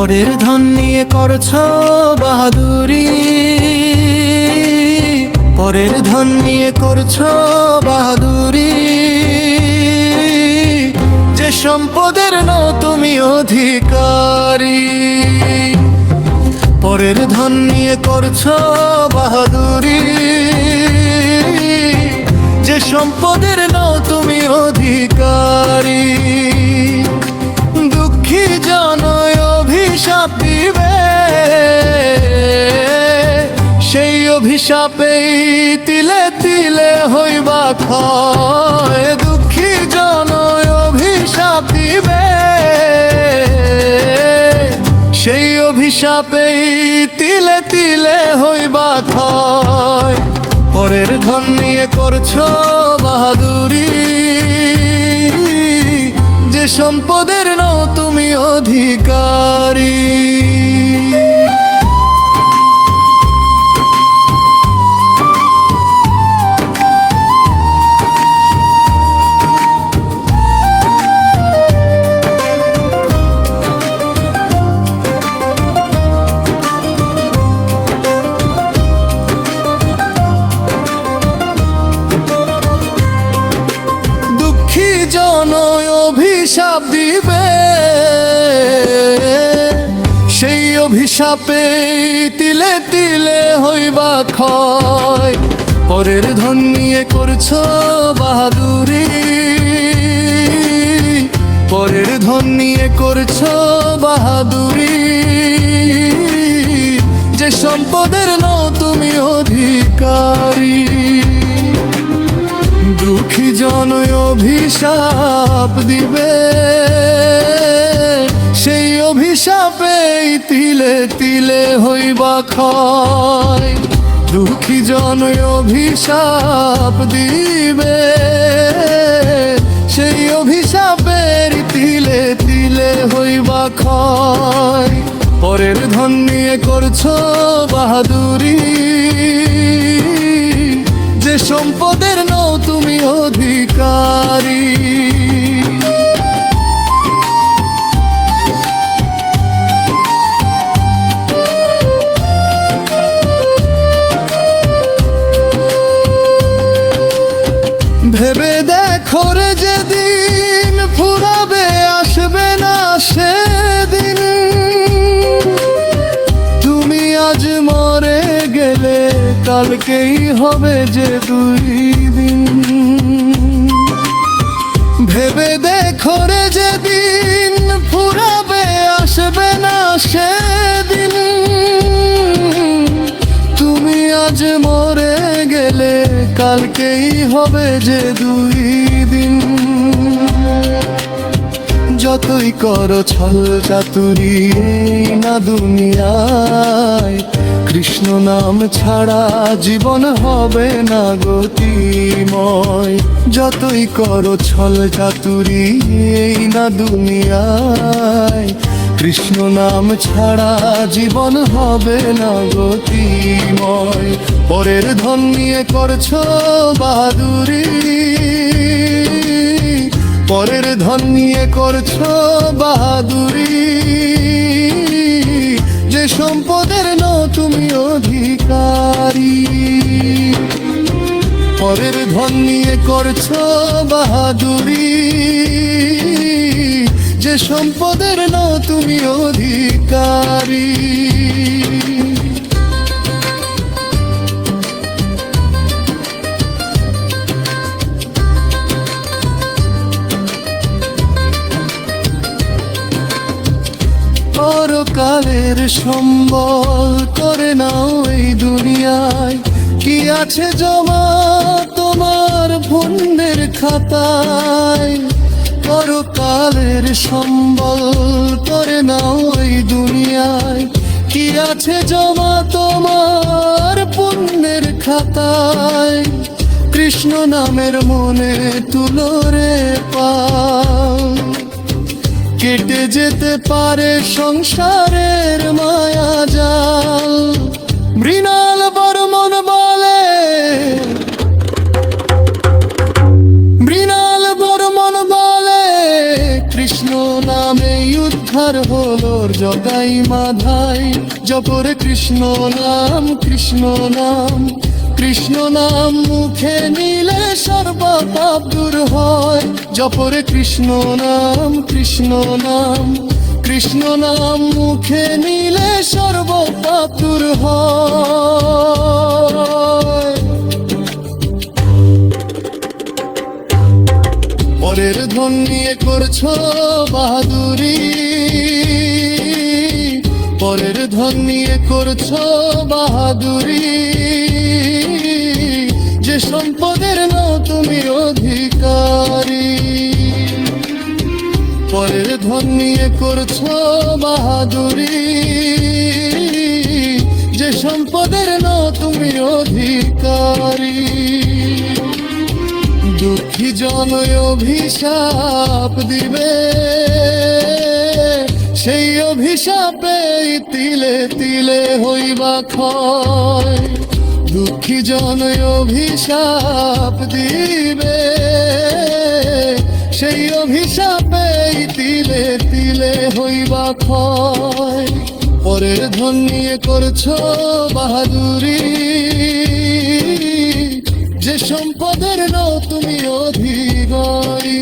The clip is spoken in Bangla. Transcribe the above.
পরের ধন নিয়ে করছো বাহাদুরি, পরের ধন নিয়ে করছো বাহাদুরি। যে সম্পদের নও তুমি অধিকারী, পরের ধন নিয়ে করছো বাহাদুরি। যে সম্পদের নও তুমি অধিকারী। দুঃখী জনয় অভিশাপ দিবে, সেই অভিশাপেই তিলে তিলে হইবা ক্ষয়। দুঃখী জনয় অভিশাপ দিবে, সেই অভিশাপেই তিলে তিলে হইবা ক্ষয়। পরের ধন নিয়ে করছো বাহাদুরি, যে সম্পদের নও তুমি অধিকারী। জনয় অভিশাপ দিবে, সেই অভিশাপে তিলে তিলে হইবা ক্ষয়। পরের ধন নিয়ে করছো বাহাদুরি, পরের ধন নিয়ে করছো বাহাদুরি। যে সম্পদের নও তুমি অধিকারী। দুঃখী জনয় অভিশাপ দিবে, সেই অভিশাপেই তিলে তিলে হইবা ক্ষয়। দুঃখী জনয় অভিশাপ দিবে, সেই অভিশাপের তিলে তিলে হইবা ক্ষয়। পরের ধন নিয়ে করছো বাহাদুরি, যে সম্পদের নও তুমি অধিকারী। ভেবে দেখো রে যেদিন ফুরাবে আসবে না সেদিন। তুমি আজ মরে গেলে কালকেই হবে যে দুই দিন। ভেবে দেখো রে যেদিন ফুরাবে আসবে না সেদিন। তুমি আজ মরে গেলে কালকেই হবে যে দুই দিন। যতই করো ছল চাতুরি এই না দুনিয়ায়, কৃষ্ণ নাম ছাড়া জীবন হবে না গতিময়। যতই করো ছল চাতুরি এই না দুনিয়ায়, কৃষ্ণ নাম ছাড়া জীবন হবে না গতিময়। পরের ধন নিয়ে করছো বাহাদুরি, পরের ধন নিয়ে করছো বাহাদুরি। যে সম্পদের নও তুমি অধিকারী। পরের ধন নিয়ে করছো বাহাদুরি, যে সম্পদের নও তুমি অধিকারী। পরকালের সম্বল করে নাও এই দুনিয়ায়। কি আছে জমা তোমার পুণ্যের খাতায়। পরকালের সম্বল করে নাও এই দুনিয়ায়। কি আছে জমা তোমার পুণ্যের খাতায়। কৃষ্ণ নামের মনে তুলো রে পাও। কেটে যেতে পারে সংসারের মায়া জাল। মৃণাল বর্মন বলে, মৃণাল বর্মন বলে, কৃষ্ণ নামে উদ্ধার আর হলোর জগাই মাধাই জপরে কৃষ্ণ নাম কৃষ্ণ নাম কৃষ্ণ নাম মুখে নিলে সর্বপাপ দূর হয় জপরে কৃষ্ণ নাম কৃষ্ণ নাম কৃষ্ণ নাম মুখে নিলে সর্বপাপ দূর হয় পরের ধন নিয়ে করছো বাহাদুরি পরের ধন নিয়ে করছো বাহাদুরি যে সম্পদের নাও তুমি অধিকারী পরের ধন নিয়ে করছো বাহাদুরি যে সম্পদের নাও তুমি অধিকারী দুঃখী জন অভিশাপ দিবে সেই অভিশাপে তিলে তিলে হইবা ক্ষয় দুঃখী জন অভিশাপ দিবে সেই অভিশাপে তিলে তিলে হইবা ক্ষয় পরের ধন নিয়ে করছো বাহাদুরি যে সম্পদের নাও তুমি অধিকারী